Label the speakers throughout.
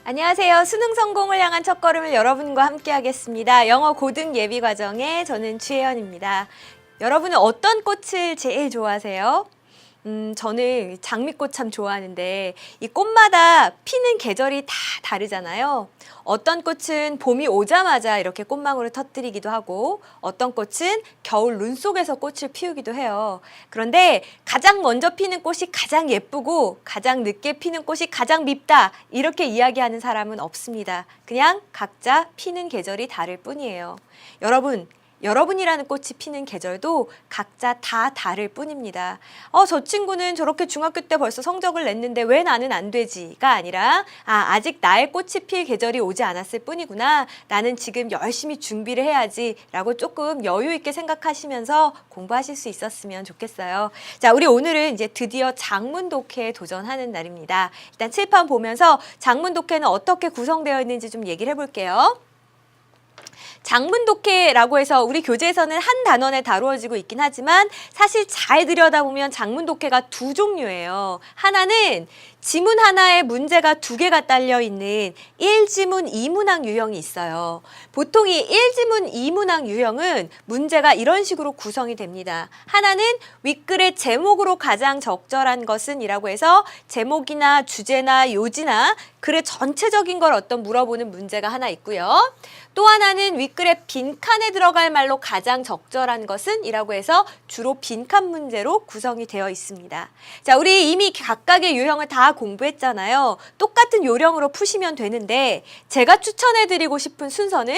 Speaker 1: 안녕하세요. 수능 성공을 향한 첫걸음을 여러분과 함께 하겠습니다. 영어 고등 예비 과정의 저는 주혜연입니다. 여러분은 어떤 꽃을 제일 좋아하세요? 저는 장미꽃 참 좋아하는데 이 꽃마다 피는 계절이 다 다르잖아요. 어떤 꽃은 봄이 오자마자 이렇게 꽃망울을 터뜨리기도 하고 어떤 꽃은 겨울 눈 속에서 꽃을 피우기도 해요. 그런데 가장 먼저 피는 꽃이 가장 예쁘고 가장 늦게 피는 꽃이 가장 밉다 이렇게 이야기하는 사람은 없습니다. 그냥 각자 피는 계절이 다를 뿐이에요. 여러분이라는 꽃이 피는 계절도 각자 다 다를 뿐입니다. 저 친구는 저렇게 중학교 때 벌써 성적을 냈는데 왜 나는 안 되지가 아니라 아직 나의 꽃이 필 계절이 오지 않았을 뿐이구나. 나는 지금 열심히 준비를 해야지 라고 조금 여유 있게 생각하시면서 공부하실 수 있었으면 좋겠어요. 자, 우리 오늘은 이제 드디어 장문 독해에 도전하는 날입니다. 일단 칠판 보면서 장문 독해는 어떻게 구성되어 있는지 좀 얘기를 해볼게요. 장문 독해라고 해서 우리 교재에서는 한 단원에 다루어지고 있긴 하지만 사실 잘 들여다보면 장문 독해가 두 종류예요. 하나는 지문 하나에 문제가 두 개가 딸려 있는 1지문 2문항 유형이 있어요. 보통 이 1지문 2문항 유형은 문제가 이런 식으로 구성이 됩니다. 하나는 윗글의 제목으로 가장 적절한 것은 이라고 해서 제목이나 주제나 요지나 글의 전체적인 걸 어떤 물어보는 문제가 하나 있고요. 또 하나는 윗글의 빈칸에 들어갈 말로 가장 적절한 것은 이라고 해서 주로 빈칸 문제로 구성이 되어 있습니다. 자, 우리 이미 각각의 유형을 다 공부했잖아요. 똑같은 요령으로 푸시면 되는데 제가 추천해드리고 싶은 순서는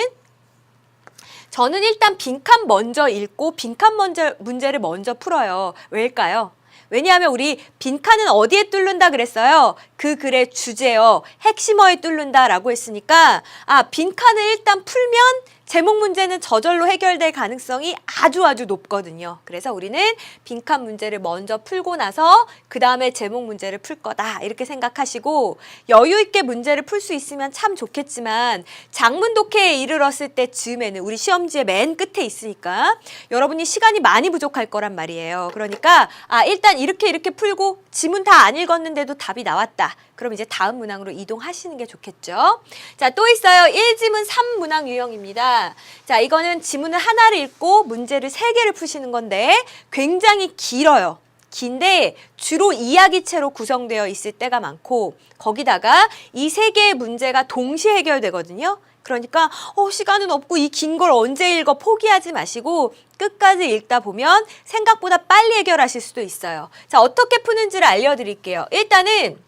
Speaker 1: 저는 일단 빈칸 먼저 읽고 빈칸 문제를 먼저 풀어요. 왜일까요? 왜냐하면 우리 빈칸은 어디에 뚫는다 그랬어요? 그 글의 주제어, 핵심어에 뚫는다라고 했으니까 빈칸을 일단 풀면 제목 문제는 저절로 해결될 가능성이 아주 높거든요. 그래서 우리는 빈칸 문제를 먼저 풀고 나서 그 다음에 제목 문제를 풀 거다 이렇게 생각하시고 여유 있게 문제를 풀 수 있으면 참 좋겠지만 장문 독해에 이르렀을 때 즈음에는 우리 시험지의 맨 끝에 있으니까 여러분이 시간이 많이 부족할 거란 말이에요. 그러니까 일단 이렇게 풀고 지문 다 안 읽었는데도 답이 나왔다. 그럼 이제 다음 문항으로 이동하시는 게 좋겠죠. 자, 또 있어요. 1지문 3문항 유형입니다. 자, 이거는 지문을 하나를 읽고 문제를 3개를 푸시는 건데 굉장히 길어요. 긴데 주로 이야기체로 구성되어 있을 때가 많고 거기다가 이 3개의 문제가 동시에 해결되거든요. 그러니까 시간은 없고 이 긴 걸 언제 읽어 포기하지 마시고 끝까지 읽다 보면 생각보다 빨리 해결하실 수도 있어요. 자, 어떻게 푸는지를 알려드릴게요. 일단은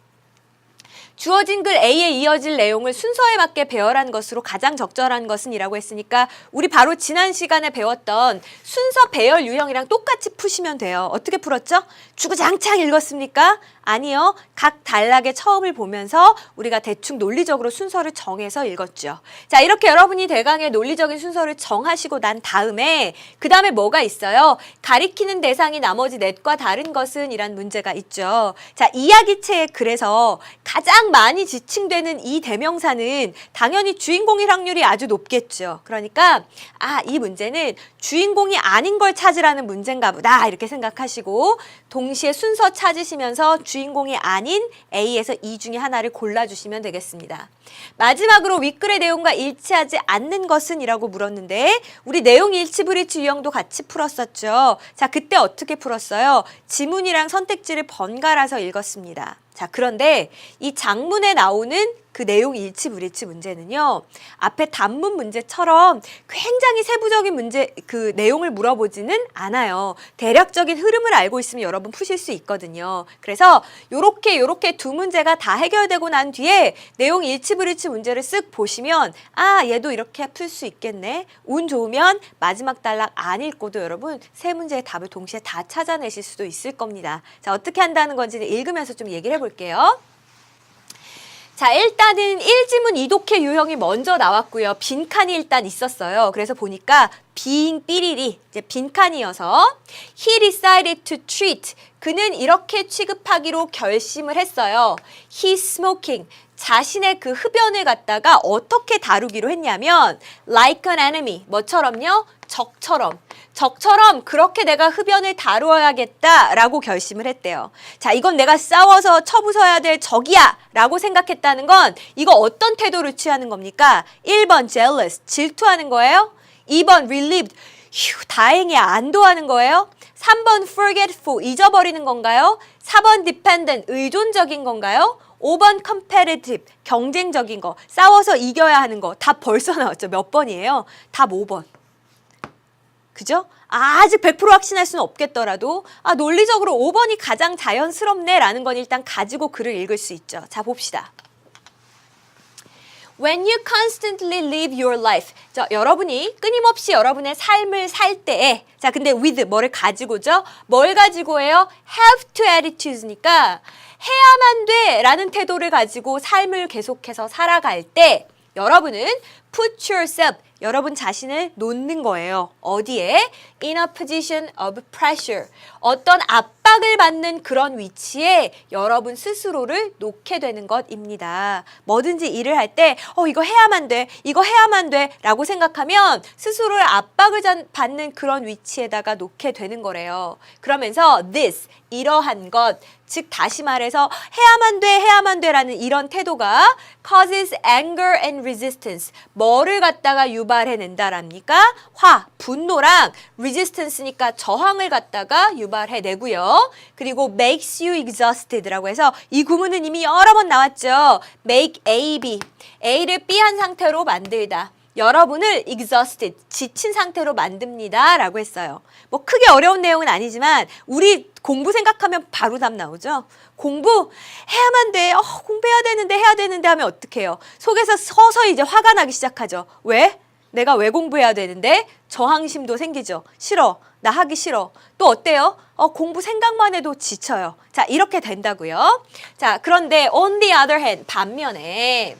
Speaker 1: 주어진 글 A에 이어질 내용을 순서에 맞게 배열한 것으로 가장 적절한 것은 이라고 했으니까 우리 바로 지난 시간에 배웠던 순서 배열 유형이랑 똑같이 푸시면 돼요. 어떻게 풀었죠? 주구장창 읽었습니까? 아니요. 각 단락의 처음을 보면서 우리가 대충 논리적으로 순서를 정해서 읽었죠. 자, 이렇게 여러분이 대강의 논리적인 순서를 정하시고 난 다음에 그 다음에 뭐가 있어요? 가리키는 대상이 나머지 넷과 다른 것은 이란 문제가 있죠. 자, 이야기체의 글에서 가장 많이 지칭되는 이 대명사는 당연히 주인공일 확률이 아주 높겠죠. 그러니까 이 문제는 주인공이 아닌 걸 찾으라는 문제인가 보다 이렇게 생각하시고 동시에 순서 찾으시면서 주인공이 아닌 A에서 E 중에 하나를 골라주시면 되겠습니다. 마지막으로 윗글의 내용과 일치하지 않는 것은 이라고 물었는데 우리 내용 일치 브리치 유형도 같이 풀었었죠. 자, 그때 어떻게 풀었어요? 지문이랑 선택지를 번갈아서 읽었습니다. 자, 그런데 이 장문에 나오는 그 내용 일치 불일치 문제는요. 앞에 단문 문제처럼 굉장히 세부적인 문제 그 내용을 물어보지는 않아요. 대략적인 흐름을 알고 있으면 여러분 푸실 수 있거든요. 그래서 요렇게 두 문제가 다 해결되고 난 뒤에 내용 일치 불일치 문제를 쓱 보시면 얘도 이렇게 풀 수 있겠네. 운 좋으면 마지막 단락 안 읽고도 여러분 세 문제의 답을 동시에 다 찾아내실 수도 있을 겁니다. 자, 어떻게 한다는 건지는 읽으면서 좀 얘기를 해볼게요. 자, 일단은 1지문 2독해 유형이 먼저 나왔고요. 빈칸이 일단 있었어요. 그래서 보니까 being 삐리리 이제 빈칸이어서 he decided to treat 그는 이렇게 취급하기로 결심을 했어요. He's smoking 자신의 그 흡연을 갖다가 어떻게 다루기로 했냐면 like an enemy 뭐처럼요? 적처럼 그렇게 내가 흡연을 다루어야겠다라고 결심을 했대요. 자, 이건 내가 싸워서 쳐부숴야 될 적이야 라고 생각했다는 건 이거 어떤 태도를 취하는 겁니까? 1번 jealous, 질투하는 거예요. 2번 relieved, 휴, 다행이야, 안도하는 거예요. 3번 forgetful, 잊어버리는 건가요? 4번 dependent, 의존적인 건가요? 5번 competitive, 경쟁적인 거, 싸워서 이겨야 하는 거 다 벌써 나왔죠. 몇 번이에요? 답 5번. 그죠? 아직 100% 확신할 수는 없겠더라도 논리적으로 5번이 가장 자연스럽네 라는 건 일단 가지고 글을 읽을 수 있죠. 자, 봅시다. When you constantly live your life. 자, 여러분이 끊임없이 여러분의 삶을 살 때에 자, 근데 with 뭐를 가지고죠? 뭘 가지고 해요? have to attitudes니까 해야만 돼 라는 태도를 가지고 삶을 계속해서 살아갈 때 여러분은 put yourself 여러분 자신을 놓는 거예요. 어디에? In a position of pressure. 어떤 압박을 받는 그런 위치에 여러분 스스로를 놓게 되는 것입니다. 뭐든지 일을 할 때 이거 해야만 돼. 이거 해야만 돼. 라고 생각하면 스스로를 압박을 받는 그런 위치에다가 놓게 되는 거래요. 그러면서 this, 이러한 것, 즉 다시 말해서 해야만 돼 라는 이런 태도가 causes anger and resistance. 뭐를 갖다가 유발해낸다랍니까? 분노랑 resistance니까 저항을 갖다가 유발해내고요. 그리고 makes you exhausted라고 해서 이 구문은 이미 여러 번 나왔죠. make A, B. A를 B한 상태로 만들다. 여러분을 exhausted, 지친 상태로 만듭니다. 라고 했어요. 뭐 크게 어려운 내용은 아니지만 우리 공부 생각하면 바로 답 나오죠. 공부 해야만 돼. 공부해야 되는데 해야 되는데 하면 어떡해요? 속에서 서서히 이제 화가 나기 시작하죠. 왜? 내가 왜 공부해야 되는데? 저항심도 생기죠. 싫어. 나 하기 싫어. 또 어때요? 공부 생각만 해도 지쳐요. 자, 이렇게 된다고요. 자, 그런데 on the other hand, 반면에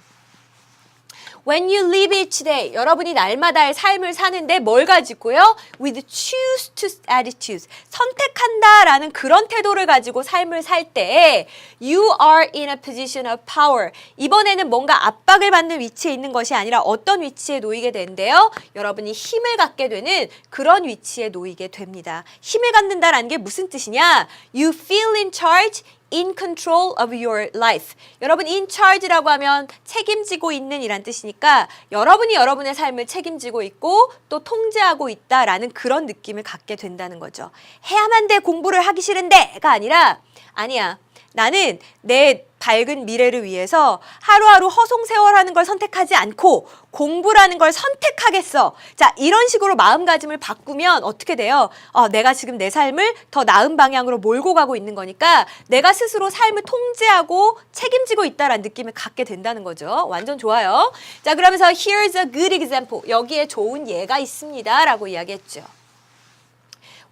Speaker 1: When you live each day, 여러분이 날마다의 삶을 사는데 뭘 가지고요? With choose to attitudes, 선택한다라는 그런 태도를 가지고 삶을 살 때 You are in a position of power. 이번에는 뭔가 압박을 받는 위치에 있는 것이 아니라 어떤 위치에 놓이게 되는데요? 여러분이 힘을 갖게 되는 그런 위치에 놓이게 됩니다. 힘을 갖는다라는 게 무슨 뜻이냐? You feel in charge, in control of your life. 여러분 in charge라고 하면 책임지고 있는 이란 뜻이니까 여러분이 여러분의 삶을 책임지고 있고 또 통제하고 있다라는 그런 느낌을 갖게 된다는 거죠. 해야만 돼 공부를 하기 싫은데가 아니라 아니야. 나는 내 밝은 미래를 위해서 하루하루 허송세월하는 걸 선택하지 않고 공부라는 걸 선택하겠어. 자, 이런 식으로 마음가짐을 바꾸면 어떻게 돼요? 내가 지금 내 삶을 더 나은 방향으로 몰고 가고 있는 거니까 내가 스스로 삶을 통제하고 책임지고 있다라는 느낌을 갖게 된다는 거죠. 완전 좋아요. 자, 그러면서 here's a good example. 여기에 좋은 예가 있습니다. 라고 이야기했죠.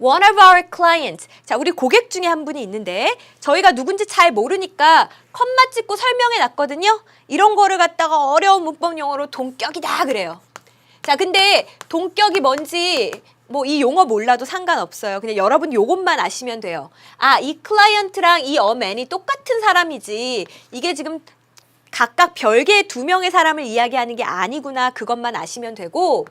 Speaker 1: One of our clients. 자, 우리 고객 중에 한 분이 있는데 저희가 누군지 잘 모르니까 컴마 찍고 설명해 놨거든요. 이런 거를 갖다가 어려운 문법 용어로 동격이다 그래요. 자, 근데 동격이 뭔지 뭐 이 용어 몰라도 상관없어요. 그냥 여러분 요것만 아시면 돼요. 이 클라이언트랑 이 어맨이 똑같은 사람이지 이게 지금 각각 별개의 두 명의 사람을 이야기하는 게 아니구나. 그것만 아시면 되고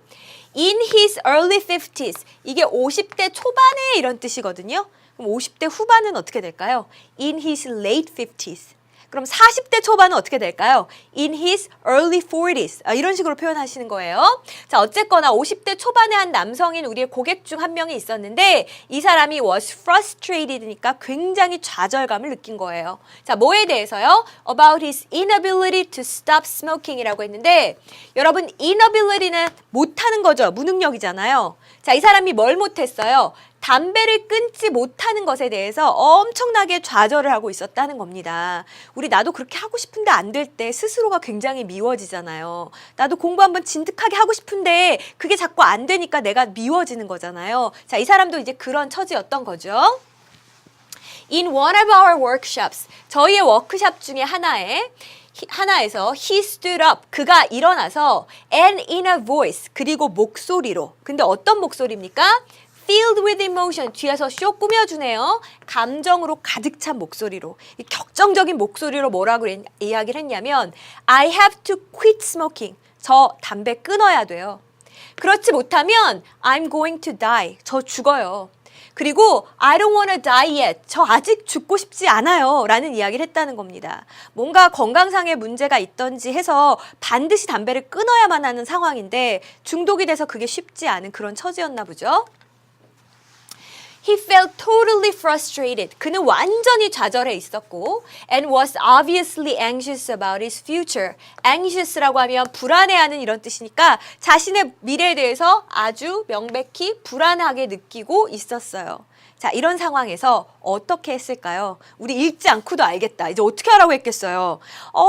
Speaker 1: In his early 50s. 이게 50대 초반에 이런 뜻이거든요. 그럼 50대 후반은 어떻게 될까요? In his late 50s. 그럼 40대 초반은 어떻게 될까요? In his early 40s. 이런 식으로 표현하시는 거예요. 자, 어쨌거나 50대 초반의 한 남성인 우리의 고객 중 한 명이 있었는데 이 사람이 was frustrated니까 굉장히 좌절감을 느낀 거예요. 자, 뭐에 대해서요? About his inability to stop smoking이라고 했는데 여러분 inability는 못하는 거죠. 무능력이잖아요. 자, 이 사람이 뭘 못했어요? 담배를 끊지 못하는 것에 대해서 엄청나게 좌절을 하고 있었다는 겁니다. 우리 나도 그렇게 하고 싶은데 안 될 때 스스로가 굉장히 미워지잖아요. 나도 공부 한번 진득하게 하고 싶은데 그게 자꾸 안 되니까 내가 미워지는 거잖아요. 자, 이 사람도 이제 그런 처지였던 거죠. In one of our workshops, 저희의 워크숍 중에 하나에 하나에서 he stood up, 그가 일어나서 and in a voice, 그리고 목소리로. 근데 어떤 목소리입니까? Filled with emotion, 뒤에서 쇼 꾸며주네요. 감정으로 가득 찬 목소리로, 이 격정적인 목소리로 뭐라고 이야기를 했냐면 I have to quit smoking, 저 담배 끊어야 돼요. 그렇지 못하면 I'm going to die, 저 죽어요. 그리고 I don't wanna die yet, 저 아직 죽고 싶지 않아요 라는 이야기를 했다는 겁니다. 뭔가 건강상의 문제가 있던지 해서 반드시 담배를 끊어야만 하는 상황인데 중독이 돼서 그게 쉽지 않은 그런 처지였나 보죠. He felt totally frustrated. 그는 완전히 좌절해 있었고 and was obviously anxious about his future. anxious라고 하면 불안해하는 이런 뜻이니까 자신의 미래에 대해서 아주 명백히 불안하게 느끼고 있었어요. 자, 이런 상황에서 어떻게 했을까요? 우리 읽지 않고도 알겠다. 이제 어떻게 하라고 했겠어요?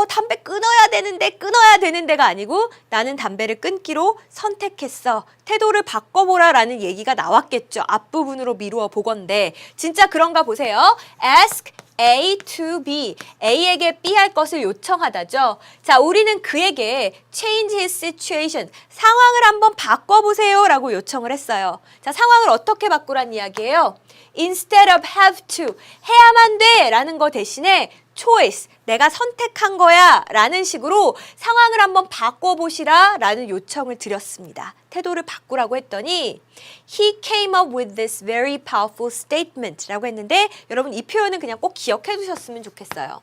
Speaker 1: 담배 끊어야 되는데가 아니고 나는 담배를 끊기로 선택했어. 태도를 바꿔보라라는 얘기가 나왔겠죠. 앞부분으로 미루어 보건데 진짜 그런가 보세요. Ask A to B, A에게 B 할 것을 요청하다죠. 자, 우리는 그에게 change his situation, 상황을 한번 바꿔보세요 라고 요청을 했어요. 자, 상황을 어떻게 바꾸란 이야기예요? Instead of have to, 해야만 돼 라는 거 대신에 choice, 내가 선택한 거야 라는 식으로 상황을 한번 바꿔보시라 라는 요청을 드렸습니다. 태도를 바꾸라고 했더니 He came up with this very powerful statement 라고 했는데 여러분 이 표현은 그냥 꼭 기억해 두셨으면 좋겠어요.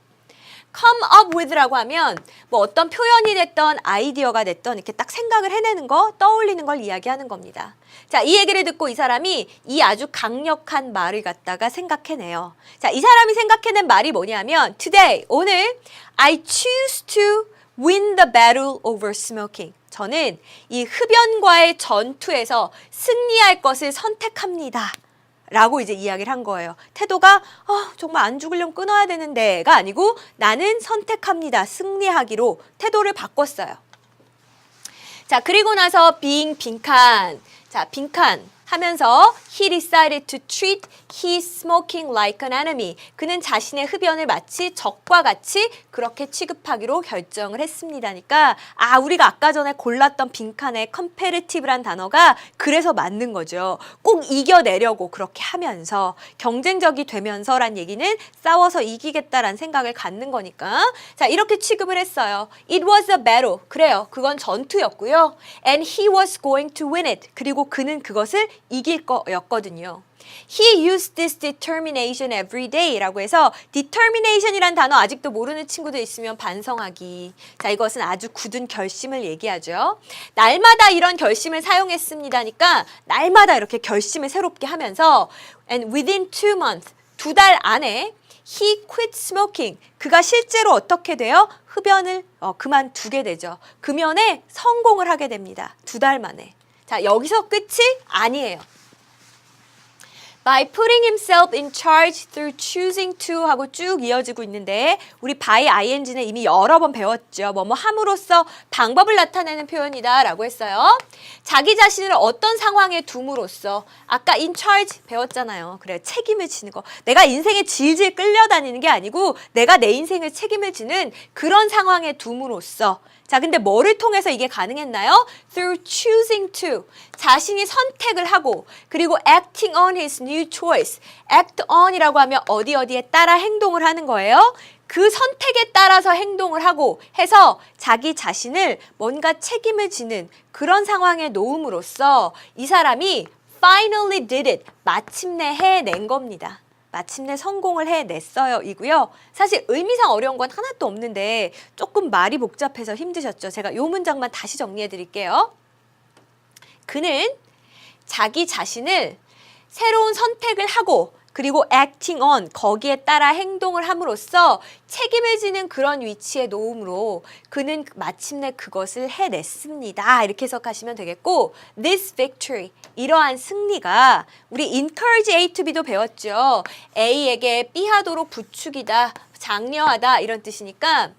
Speaker 1: come up with라고 하면 뭐 어떤 표현이 됐던 아이디어가 됐던 이렇게 딱 생각을 해내는 거, 떠올리는 걸 이야기하는 겁니다. 자, 이 얘기를 듣고 이 사람이 이 아주 강력한 말을 갖다가 생각해내요. 자, 이 사람이 생각해낸 말이 뭐냐면 Today, 오늘 I choose to win the battle over smoking. 저는 이 흡연과의 전투에서 승리할 것을 선택합니다. 라고 이제 이야기를 한 거예요. 태도가 정말 안 죽으려면 끊어야 되는데가 아니고 나는 선택합니다. 승리하기로 태도를 바꿨어요. 자, 그리고 나서 being 빈칸. 자, 빈칸 하면서 he decided to treat his smoking like an enemy. 그는 자신의 흡연을 마치 적과 같이 그렇게 취급하기로 결정을 했습니다니까 우리가 아까 전에 골랐던 빈칸의 competitive란 단어가 그래서 맞는 거죠. 꼭 이겨내려고 그렇게 하면서 경쟁적이 되면서란 얘기는 싸워서 이기겠다라는 생각을 갖는 거니까 자, 이렇게 취급을 했어요. It was a battle. 그래요. 그건 전투였고요. And he was going to win it. 그리고 그는 그것을 이길 거였거든요. He used this determination every day 라고 해서 determination이란 단어 아직도 모르는 친구들 있으면 반성하기. 자, 이것은 아주 굳은 결심을 얘기하죠. 날마다 이런 결심을 사용했습니다니까 날마다 이렇게 결심을 새롭게 하면서 and within 2 months, 2달 안에 he quit smoking. 그가 실제로 어떻게 돼요? 흡연을 그만두게 되죠. 금연에 성공을 하게 됩니다. 2달 만에. 자, 여기서 끝이 아니에요. By putting himself in charge through choosing to 하고 쭉 이어지고 있는데 우리 by ing는 이미 여러 번 배웠죠. 뭐뭐 함으로써 방법을 나타내는 표현이다 라고 했어요. 자기 자신을 어떤 상황에 둠으로써 아까 in charge 배웠잖아요. 그래, 책임을 지는 거. 내가 인생에 질질 끌려다니는 게 아니고 내가 내 인생을 책임을 지는 그런 상황에 둠으로써 자, 근데 뭐를 통해서 이게 가능했나요? Through choosing to. 자신이 선택을 하고 그리고 acting on his new choice. act on이라고 하면 어디에 따라 행동을 하는 거예요. 그 선택에 따라서 행동을 하고 해서 자기 자신을 뭔가 책임을 지는 그런 상황에 놓음으로써 이 사람이 finally did it. 마침내 해낸 겁니다. 마침내 성공을 해냈어요 이고요. 사실 의미상 어려운 건 하나도 없는데 조금 말이 복잡해서 힘드셨죠. 제가 요 문장만 다시 정리해 드릴게요. 그는 자기 자신을 새로운 선택을 하고 그리고 acting on, 거기에 따라 행동을 함으로써 책임을 지는 그런 위치에 놓음으로 그는 마침내 그것을 해냈습니다. 이렇게 해석하시면 되겠고 this victory, 이러한 승리가 우리 encourage A to B도 배웠죠. A에게 B 하도록 부추기다, 장려하다 이런 뜻이니까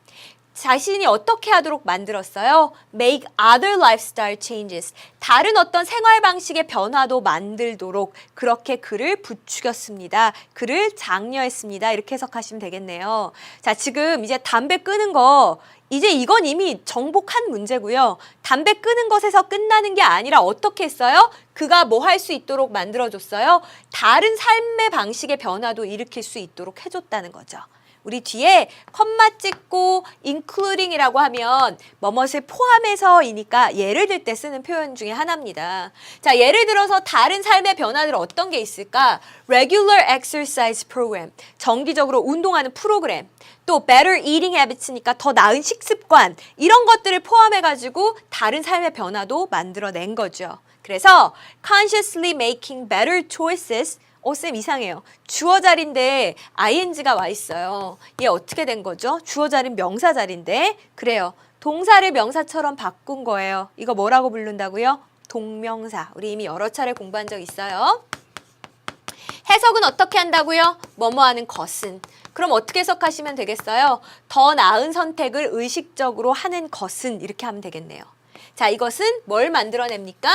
Speaker 1: 자신이 어떻게 하도록 만들었어요? Make other lifestyle changes. 다른 어떤 생활 방식의 변화도 만들도록 그렇게 그를 부추겼습니다. 그를 장려했습니다. 이렇게 해석하시면 되겠네요. 자, 지금 이제 담배 끄는 거 이제 이건 이미 정복한 문제고요. 담배 끄는 것에서 끝나는 게 아니라 어떻게 했어요? 그가 뭐 할 수 있도록 만들어줬어요? 다른 삶의 방식의 변화도 일으킬 수 있도록 해줬다는 거죠. 우리 뒤에 컴마 찍고 including이라고 하면 뭐뭇을 포함해서이니까 예를 들 때 쓰는 표현 중에 하나입니다. 자, 예를 들어서 다른 삶의 변화들 어떤 게 있을까? Regular exercise program, 정기적으로 운동하는 프로그램. 또 better eating habits니까 더 나은 식습관. 이런 것들을 포함해가지고 다른 삶의 변화도 만들어낸 거죠. 그래서 consciously making better choices. 쌤 이상해요. 주어 자리인데 ing가 와 있어요. 얘 어떻게 된 거죠? 주어 자리는 명사 자리인데 그래요. 동사를 명사처럼 바꾼 거예요. 이거 뭐라고 부른다고요? 동명사. 우리 이미 여러 차례 공부한 적 있어요. 해석은 어떻게 한다고요? 뭐뭐 하는 것은. 그럼 어떻게 해석하시면 되겠어요? 더 나은 선택을 의식적으로 하는 것은 이렇게 하면 되겠네요. 자, 이것은 뭘 만들어냅니까?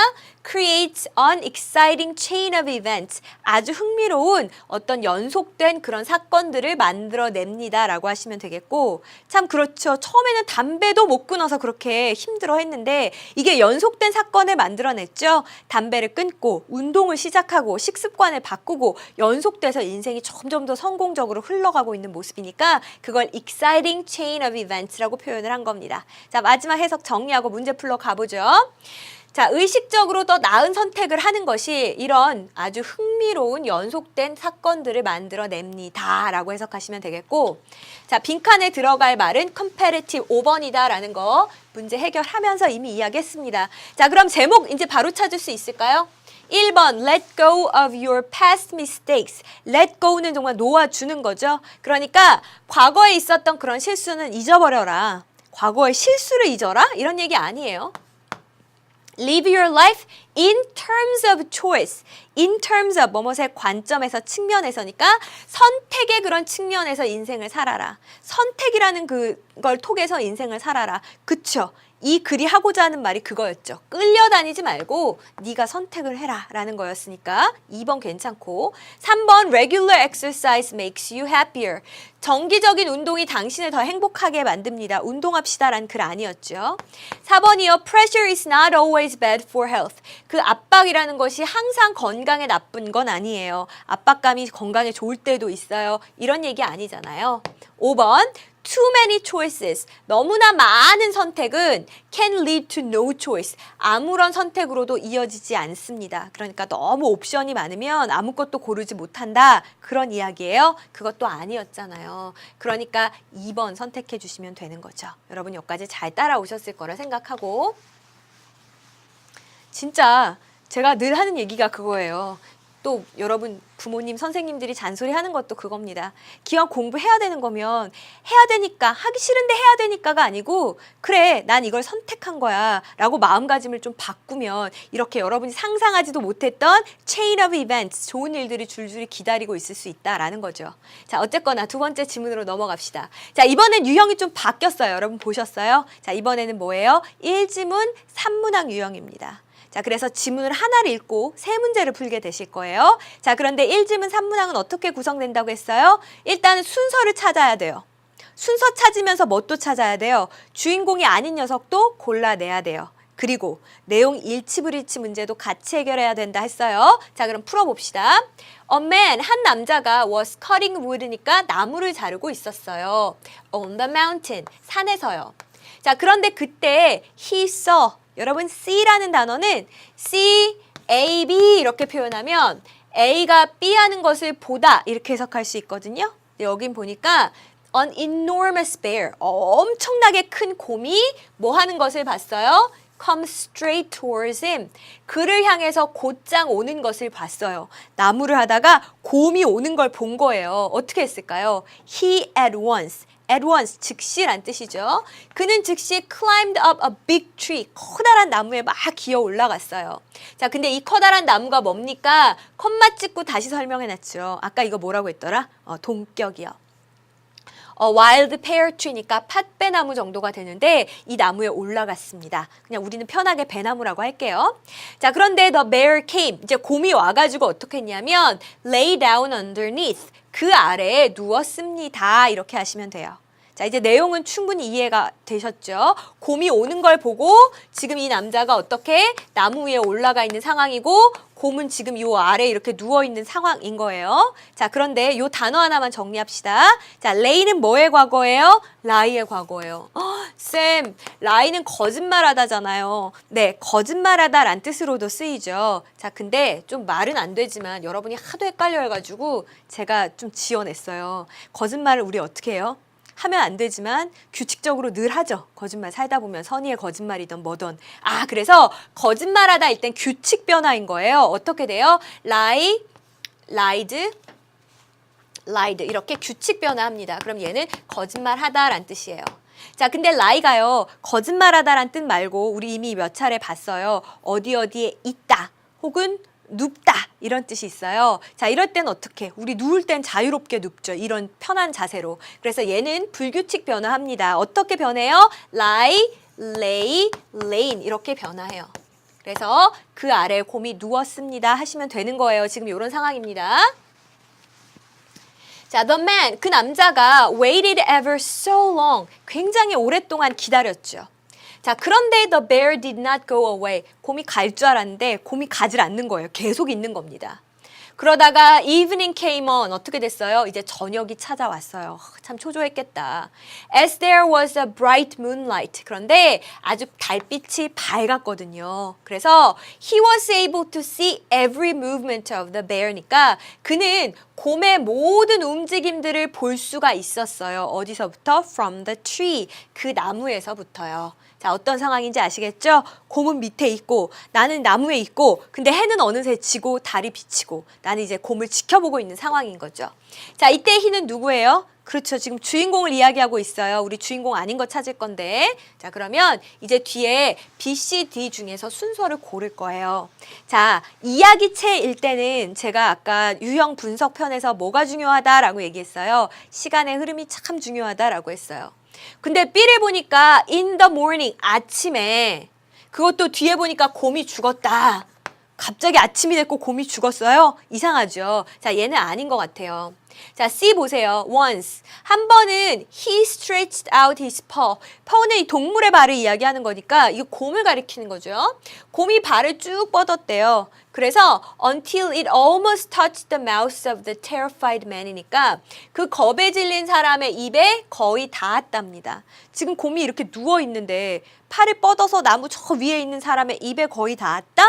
Speaker 1: Creates an exciting chain of events. 아주 흥미로운 어떤 연속된 그런 사건들을 만들어냅니다. 라고 하시면 되겠고, 참 그렇죠. 처음에는 담배도 못 끊어서 그렇게 힘들어 했는데 이게 연속된 사건을 만들어냈죠. 담배를 끊고 운동을 시작하고 식습관을 바꾸고 연속돼서 인생이 점점 더 성공적으로 흘러가고 있는 모습이니까 그걸 exciting chain of events라고 표현을 한 겁니다. 자, 마지막 해석 정리하고 문제 풀러 가보죠. 자, 의식적으로 더 나은 선택을 하는 것이 이런 아주 흥미로운 연속된 사건들을 만들어냅니다. 라고 해석하시면 되겠고, 자, 빈칸에 들어갈 말은 competitive 5번이다 라는 거 문제 해결하면서 이미 이야기했습니다. 자, 그럼 제목 이제 바로 찾을 수 있을까요? 1번 Let go of your past mistakes. Let go는 정말 놓아주는 거죠. 그러니까 과거에 있었던 그런 실수는 잊어버려라. 과거의 실수를 잊어라? 이런 얘기 아니에요. Live your life in terms of choice. In terms of 뭐뭇의 관점에서 측면에서니까 선택의 그런 측면에서 인생을 살아라. 선택이라는 그걸 통해서 인생을 살아라. 그쵸? 이 글이 하고자 하는 말이 그거였죠. 끌려다니지 말고 네가 선택을 해라 라는 거였으니까 2번 괜찮고, 3번 Regular exercise makes you happier. 정기적인 운동이 당신을 더 행복하게 만듭니다. 운동합시다 라는 글 아니었죠. 4번이요. Pressure is not always bad for health. 그 압박이라는 것이 항상 건강에 나쁜 건 아니에요. 압박감이 건강에 좋을 때도 있어요. 이런 얘기 아니잖아요. 5번 Too many choices. 너무나 많은 선택은 can lead to no choice. 아무런 선택으로도 이어지지 않습니다. 그러니까 너무 옵션이 많으면 아무것도 고르지 못한다. 그런 이야기예요. 그것도 아니었잖아요. 그러니까 2번 선택해 주시면 되는 거죠. 여러분 여기까지 잘 따라오셨을 거라 생각하고, 진짜 제가 늘 하는 얘기가 그거예요. 또 여러분 부모님, 선생님들이 잔소리하는 것도 그겁니다. 기왕 공부해야 되는 거면 해야 되니까, 하기 싫은데 해야 되니까가 아니고 그래 난 이걸 선택한 거야 라고 마음가짐을 좀 바꾸면 이렇게 여러분이 상상하지도 못했던 chain of events, 좋은 일들이 줄줄이 기다리고 있을 수 있다라는 거죠. 자, 어쨌거나 두 번째 지문으로 넘어갑시다. 자, 이번엔 유형이 좀 바뀌었어요. 여러분 보셨어요? 자, 이번에는 뭐예요? 1지문 3문항 유형입니다. 자, 그래서 지문을 하나를 읽고 세 문제를 풀게 되실 거예요. 자, 그런데 1지문 3문항은 어떻게 구성된다고 했어요? 일단은 순서를 찾아야 돼요. 순서 찾으면서 뭐 또 찾아야 돼요? 주인공이 아닌 녀석도 골라내야 돼요. 그리고 내용 일치불일치 문제도 같이 해결해야 된다 했어요. 자, 그럼 풀어봅시다. A man, 한 남자가 was cutting wood니까 나무를 자르고 있었어요. On the mountain, 산에서요. 자, 그런데 그때 he saw, 여러분 C라는 단어는 C, A, B 이렇게 표현하면 A가 B 하는 것을 보다 이렇게 해석할 수 있거든요. 여긴 보니까 an enormous bear, 엄청나게 큰 곰이 뭐 하는 것을 봤어요? Come straight towards him. 그를 향해서 곧장 오는 것을 봤어요. 나무를 하다가 곰이 오는 걸 본 거예요. 어떻게 했을까요? He at once. At once, 즉시란 뜻이죠. 그는 즉시 climbed up a big tree, 커다란 나무에 막 기어 올라갔어요. 자, 근데 이 커다란 나무가 뭡니까? 콤마 찍고 다시 설명해놨죠. 아까 이거 뭐라고 했더라? 동격이요. wild pear tree니까 팥배나무 정도가 되는데 이 나무에 올라갔습니다. 그냥 우리는 편하게 배나무라고 할게요. 자, 그런데 the bear came. 이제 곰이 와가지고 어떻게 했냐면 lay down underneath. 그 아래에 누웠습니다. 이렇게 하시면 돼요. 자, 이제 내용은 충분히 이해가 되셨죠? 곰이 오는 걸 보고 지금 이 남자가 어떻게 나무 위에 올라가 있는 상황이고 곰은 지금 요 아래 이렇게 누워있는 상황인 거예요. 자, 그런데 요 단어 하나만 정리합시다. 자, lay는 뭐의 과거예요? lie의 과거예요. 쌤, lie는 거짓말하다잖아요. 네, 거짓말하다란 뜻으로도 쓰이죠. 자, 근데 좀 말은 안 되지만 여러분이 하도 헷갈려 해가지고 제가 좀 지어냈어요. 거짓말을 우리 어떻게 해요? 하면 안 되지만 규칙적으로 늘 하죠. 거짓말 살다 보면 선의의 거짓말이든 뭐든. 아, 그래서 거짓말하다 일단 규칙 변화인 거예요. 어떻게 돼요? lie, lied, lied 이렇게 규칙 변화합니다. 그럼 얘는 거짓말하다란 뜻이에요. 자, 근데 lie가요. 거짓말하다란 뜻 말고 우리 이미 몇 차례 봤어요. 어디 어디에 있다 혹은 눕다 이런 뜻이 있어요. 자, 이럴 땐 어떻게? 우리 누울 땐 자유롭게 눕죠. 이런 편한 자세로. 그래서 얘는 불규칙 변화합니다. 어떻게 변해요? lie, lay, lain 이렇게 변화해요. 그래서 그 아래에 곰이 누웠습니다 하시면 되는 거예요. 지금 이런 상황입니다. 자, the man, 그 남자가 waited ever so long, 굉장히 오랫동안 기다렸죠. 자, 그런데 the bear did not go away. 곰이 갈 줄 알았는데 곰이 가질 않는 거예요. 계속 있는 겁니다. 그러다가 evening came on. 어떻게 됐어요? 이제 저녁이 찾아왔어요. 참 초조했겠다. As there was a bright moonlight. 그런데 아주 달빛이 밝았거든요. 그래서 he was able to see every movement of the bear니까 그는 곰의 모든 움직임들을 볼 수가 있었어요. 어디서부터? From the tree. 그 나무에서부터요. 자, 어떤 상황인지 아시겠죠? 곰은 밑에 있고 나는 나무에 있고 근데 해는 어느새 지고 달이 비치고 나는 이제 곰을 지켜보고 있는 상황인 거죠. 자, 이때 해는 누구예요? 그렇죠. 지금 주인공을 이야기하고 있어요. 우리 주인공 아닌 거 찾을 건데. 자, 그러면 이제 뒤에 B, C, D 중에서 순서를 고를 거예요. 자, 이야기체일 때는 제가 아까 유형 분석 편에서 뭐가 중요하다라고 얘기했어요. 시간의 흐름이 참 중요하다라고 했어요. 근데 B를 보니까 in the morning, 아침에 그것도 뒤에 보니까 곰이 죽었다. 갑자기 아침이 됐고 곰이 죽었어요? 이상하죠. 자, 얘는 아닌 것 같아요. 자, C 보세요. once. 한 번은 he stretched out his paw. paw는 이 동물의 발을 이야기하는 거니까 이거 곰을 가리키는 거죠. 곰이 발을 쭉 뻗었대요. 그래서 until it almost touched the mouth of the terrified man이니까 그 겁에 질린 사람의 입에 거의 닿았답니다. 지금 곰이 이렇게 누워 있는데 팔을 뻗어서 나무 저 위에 있는 사람의 입에 거의 닿았다?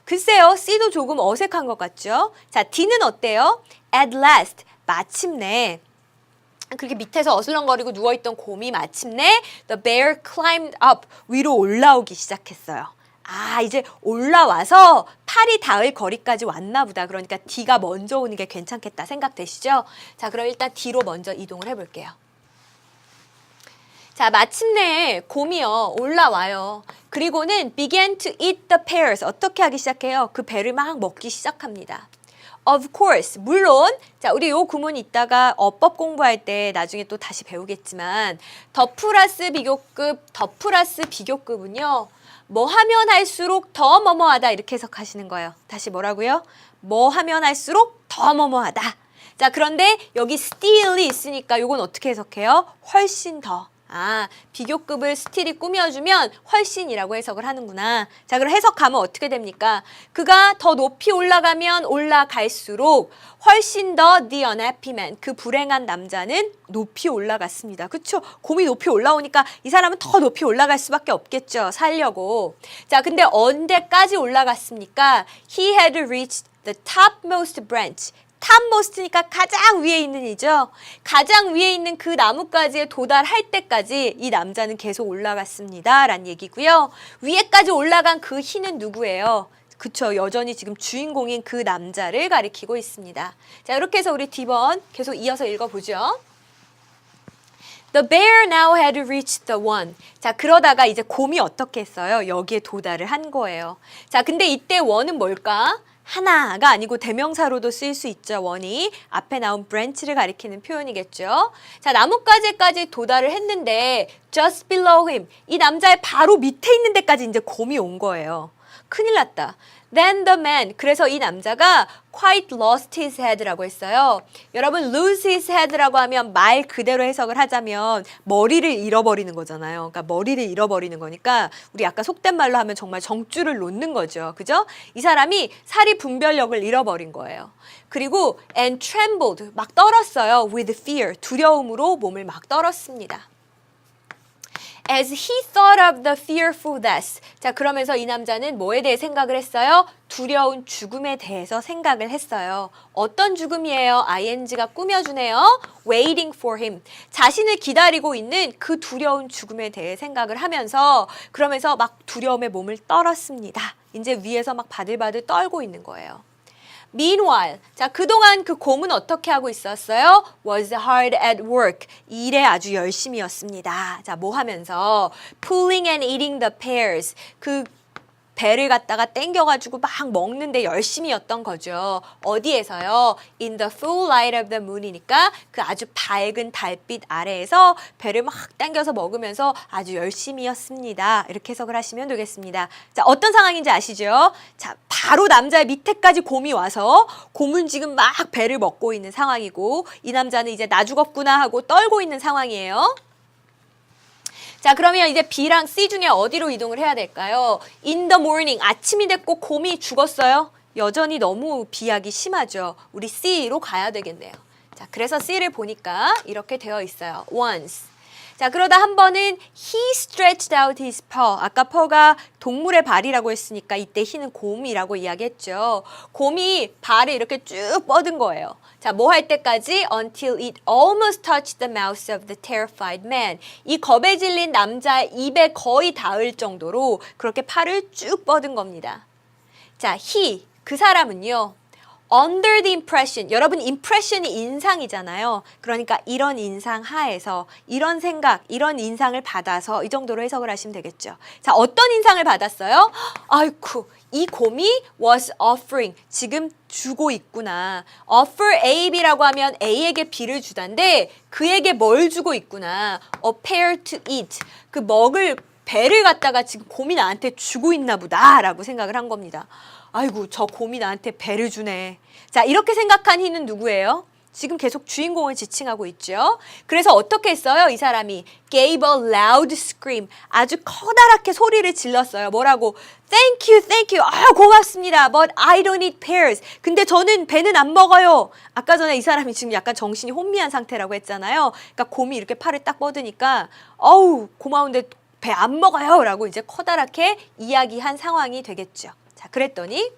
Speaker 1: 글쎄요. C도 조금 어색한 것 같죠? 자, D는 어때요? at last. 마침내 그렇게 밑에서 어슬렁거리고 누워있던 곰이 마침내 the bear climbed up 위로 올라오기 시작했어요. 아, 이제 올라와서 팔이 닿을 거리까지 왔나 보다. 그러니까 D가 먼저 오는 게 괜찮겠다 생각되시죠? 자, 그럼 일단 D로 먼저 이동을 해볼게요. 자, 마침내 곰이요 올라와요. 그리고는 began to eat the pears. 어떻게 하기 시작해요? 그 배를 막 먹기 시작합니다. Of course, 물론 자, 우리 요 구문 이따가 어법 공부할 때 나중에 또 다시 배우겠지만 더 플러스 비교급, 더 플러스 비교급은요. 뭐 하면 할수록 더 뭐뭐하다 이렇게 해석하시는 거예요. 다시 뭐라고요? 뭐 하면 할수록 더 뭐뭐하다. 자, 그런데 여기 still이 있으니까 요건 어떻게 해석해요? 훨씬 더. 아, 비교급을 스틸이 꾸며주면 훨씬이라고 해석을 하는구나. 자, 그럼 해석하면 어떻게 됩니까? 그가 더 높이 올라가면 올라갈수록 훨씬 더 the unhappy man, 그 불행한 남자는 높이 올라갔습니다. 그쵸? 곰이 높이 올라오니까 이 사람은 더 높이 올라갈 수밖에 없겠죠. 살려고. 자, 근데 언제까지 올라갔습니까? He had reached the topmost branch. topmost니까 가장 위에 있는 이죠. 가장 위에 있는 그 나뭇가지에 도달할 때까지 이 남자는 계속 올라갔습니다. 라는 얘기고요. 위에까지 올라간 그 희는 누구예요? 그쵸. 여전히 지금 주인공인 그 남자를 가리키고 있습니다. 자, 이렇게 해서 우리 D번 계속 이어서 읽어보죠. The bear now had reached the one. 자, 그러다가 이제 곰이 어떻게 했어요? 여기에 도달을 한 거예요. 자, 근데 이때 one은 뭘까? 하나가 아니고 대명사로도 쓰일 수 있죠. 원이 앞에 나온 branch를 가리키는 표현이겠죠. 자, 나뭇가지까지 도달을 했는데 just below him, 이 남자의 바로 밑에 있는 데까지 이제 곰이 온 거예요. 큰일 났다. Then the man, 그래서 이 남자가 quite lost his head라고 했어요. 여러분 lose his head라고 하면 말 그대로 해석을 하자면 머리를 잃어버리는 거잖아요. 그러니까 머리를 잃어버리는 거니까 우리 아까 속된 말로 하면 정말 정줄을 놓는 거죠. 그죠? 이 사람이 사리 분별력을 잃어버린 거예요. 그리고 and trembled, 막 떨었어요. with fear, 두려움으로 몸을 막 떨었습니다. As he thought of the fearful death. 자, 그러면서 이 남자는 뭐에 대해 생각을 했어요? 두려운 죽음에 대해서 생각을 했어요. 어떤 죽음이에요? ing가 꾸며주네요. Waiting for him. 자신을 기다리고 있는 그 두려운 죽음에 대해 생각을 하면서 그러면서 막 두려움에 몸을 떨었습니다. 이제 위에서 막 바들바들 떨고 있는 거예요. Meanwhile, 자, 그동안 그 곰은 어떻게 하고 있었어요? Was hard at work. 일에 아주 열심히였습니다. 자, 뭐 하면서? Pulling and eating the pears. 그 배를 갖다가 땡겨가지고 막 먹는데 열심히였던 거죠. 어디에서요? In the full light of the moon이니까 그 아주 밝은 달빛 아래에서 배를 막 당겨서 먹으면서 아주 열심히였습니다. 이렇게 해석을 하시면 되겠습니다. 자, 어떤 상황인지 아시죠? 자, 바로 남자의 밑에까지 곰이 와서 곰은 지금 막 배를 먹고 있는 상황이고 이 남자는 이제 나 죽었구나 하고 떨고 있는 상황이에요. 자, 그러면 이제 B랑 C 중에 어디로 이동을 해야 될까요? In the morning, 아침이 됐고 곰이 죽었어요. 여전히 너무 비약이 심하죠. 우리 C로 가야 되겠네요. 자, 그래서 C를 보니까 이렇게 되어 있어요. Once. 자, 그러다 한 번은 he stretched out his paw. 아까 paw가 동물의 발이라고 했으니까 이때 he는 곰이라고 이야기했죠. 곰이 발을 이렇게 쭉 뻗은 거예요. 자, 뭐 할 때까지? Until it almost touched the mouth of the terrified man. 이 겁에 질린 남자의 입에 거의 닿을 정도로 그렇게 팔을 쭉 뻗은 겁니다. 자, he, 그 사람은요. Under the impression, 여러분 impression이 인상이잖아요. 그러니까 이런 인상 하에서 이런 생각, 이런 인상을 받아서 이 정도로 해석을 하시면 되겠죠. 자, 어떤 인상을 받았어요? 아이쿠, 이 곰이 was offering, 지금 주고 있구나. offer A, B라고 하면 A에게 B를 주단데 그에게 뭘 주고 있구나. a pear to eat, 그 먹을 배를 갖다가 지금 곰이 나한테 주고 있나 보다 라고 생각을 한 겁니다. 아이고, 저 곰이 나한테 배를 주네. 자, 이렇게 생각한 희는 누구예요? 지금 계속 주인공을 지칭하고 있죠. 그래서 어떻게 했어요? 이 사람이 gave a loud scream. 아주 커다랗게 소리를 질렀어요. 뭐라고? Thank you, thank you. 아, 고맙습니다. But I don't eat pears. 근데 저는 배는 안 먹어요. 아까 전에 이 사람이 지금 약간 정신이 혼미한 상태라고 했잖아요. 그러니까 곰이 이렇게 팔을 딱 뻗으니까 어우, 고마운데 배 안 먹어요. 라고 이제 커다랗게 이야기한 상황이 되겠죠. 자, 그랬더니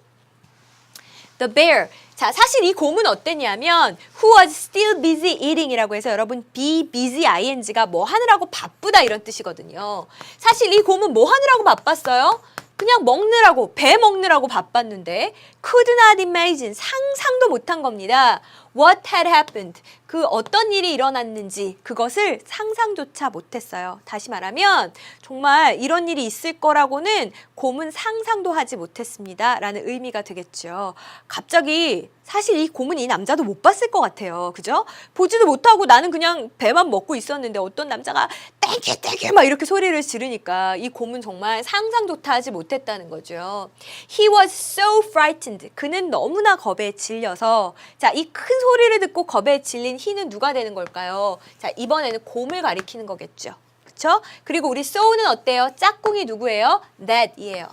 Speaker 1: The bear. 자, 사실 이 곰은 어땠냐면 who was still busy eating 이라고 해서 여러분 be busy ing가 뭐 하느라고 바쁘다 이런 뜻이거든요. 사실 이 곰은 뭐 하느라고 바빴어요? 그냥 먹느라고, 배 먹느라고 바빴는데 could not imagine, 상상도 못한 겁니다. What had happened, 그 어떤 일이 일어났는지 그것을 상상조차 못했어요. 다시 말하면 정말 이런 일이 있을 거라고는 곰은 상상도 하지 못했습니다. 라는 의미가 되겠죠. 갑자기 사실 이 곰은 이 남자도 못 봤을 것 같아요. 그죠? 보지도 못하고 나는 그냥 배만 먹고 있었는데 어떤 남자가 땡큐 땡큐 막 이렇게 소리를 지르니까 이 곰은 정말 상상조차 하지 못했다는 거죠. He was so frightened. 그는 너무나 겁에 질려서 자, 이 큰 소리를 듣고 겁에 질린 he는 누가 되는 걸까요? 자, 이번에는 곰을 가리키는 거겠죠. 그쵸? 그리고 우리 so는 어때요? 짝꿍이 누구예요? that이에요.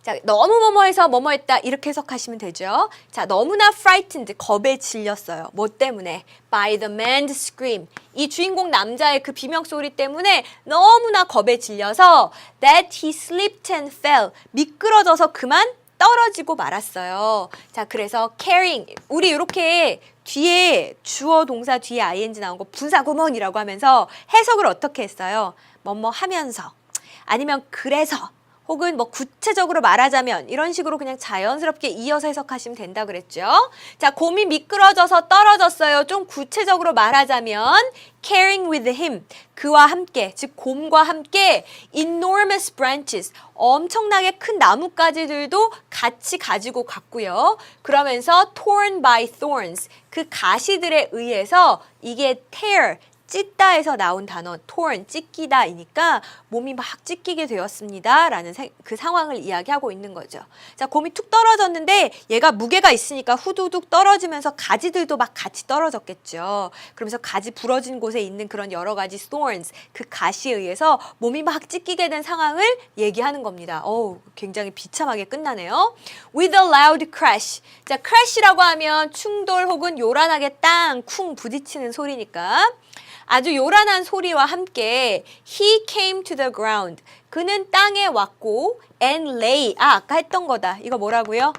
Speaker 1: 자, 너무 뭐뭐해서 뭐뭐했다 이렇게 해석하시면 되죠. 자, 너무나 frightened, 겁에 질렸어요. 뭐 때문에? By the man's scream. 이 주인공 남자의 그 비명 소리 때문에 너무나 겁에 질려서 that he slipped and fell. 미끄러져서 그만 떨어지고 말았어요. 자, 그래서 carrying. 우리 이렇게 뒤에 주어 동사 뒤에 ing 나온 거 분사구문이라고 하면서 해석을 어떻게 했어요? 뭐뭐 하면서 아니면 그래서 혹은 뭐 구체적으로 말하자면 이런 식으로 그냥 자연스럽게 이어서 해석하시면 된다 그랬죠. 자, 곰이 미끄러져서 떨어졌어요. 좀 구체적으로 말하자면 carrying with him, 그와 함께, 즉 곰과 함께 enormous branches, 엄청나게 큰 나뭇가지들도 같이 가지고 갔고요. 그러면서 torn by thorns, 그 가시들에 의해서 이게 tear, 찢다에서 나온 단어 torn, 찢기다이니까 몸이 막 찢기게 되었습니다 라는 그 상황을 이야기하고 있는 거죠. 자, 곰이 툭 떨어졌는데 얘가 무게가 있으니까 후두둑 떨어지면서 가지들도 막 같이 떨어졌겠죠. 그러면서 가지 부러진 곳에 있는 그런 여러 가지 thorns, 그 가시에 의해서 몸이 막 찢기게 된 상황을 얘기하는 겁니다. 어우, 굉장히 비참하게 끝나네요. With a loud crash. 자, crash라고 하면 충돌 혹은 요란하게 땅, 쿵 부딪히는 소리니까 아주 요란한 소리와 함께 he came to the ground. 그는 땅에 왔고 and lay. 아까 했던 거다. 이거 뭐라고요?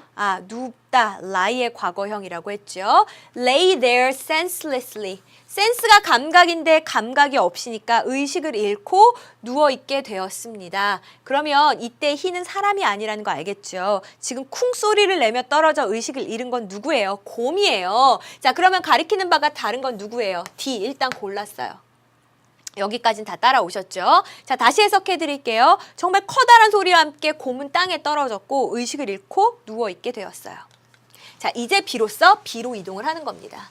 Speaker 1: 눕다. lie의 과거형이라고 했죠. lay there senselessly. 센스가 감각인데 감각이 없으니까 의식을 잃고 누워있게 되었습니다. 그러면 이때 he는 사람이 아니라는 거 알겠죠? 지금 쿵 소리를 내며 떨어져 의식을 잃은 건 누구예요? 곰이에요. 자, 그러면 가리키는 바가 다른 건 누구예요? D, 일단 골랐어요. 여기까지는 다 따라오셨죠? 자, 다시 해석해 드릴게요. 정말 커다란 소리와 함께 곰은 땅에 떨어졌고 의식을 잃고 누워있게 되었어요. 자, 이제 비로소 B로 이동을 하는 겁니다.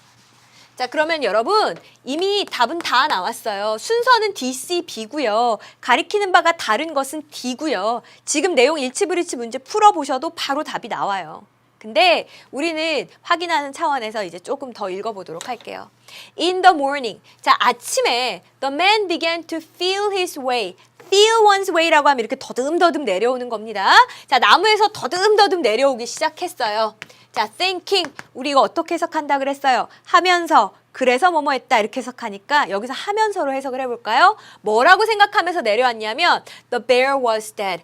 Speaker 1: 자, 그러면 여러분 이미 답은 다 나왔어요. 순서는 D, C, B고요. 가리키는 바가 다른 것은 D고요. 지금 내용 일치불일치 문제 풀어보셔도 바로 답이 나와요. 근데 우리는 확인하는 차원에서 이제 조금 더 읽어보도록 할게요. In the morning. 자, 아침에 the man began to feel his way. feel one's way라고 하면 이렇게 더듬더듬 내려오는 겁니다. 자, 나무에서 더듬더듬 내려오기 시작했어요. 자, thinking. 우리 이거 어떻게 해석한다 그랬어요? 하면서. 그래서 뭐뭐 했다 이렇게 해석하니까 여기서 하면서로 해석을 해볼까요? 뭐라고 생각하면서 내려왔냐면 The bear was dead.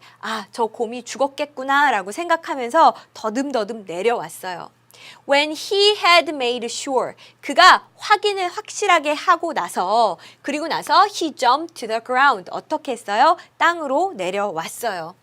Speaker 1: 저 곰이 죽었겠구나 라고 생각하면서 더듬더듬 내려왔어요. When he had made sure. 그가 확인을 확실하게 하고 나서 그리고 나서 he jumped to the ground. 어떻게 했어요? 땅으로 내려왔어요.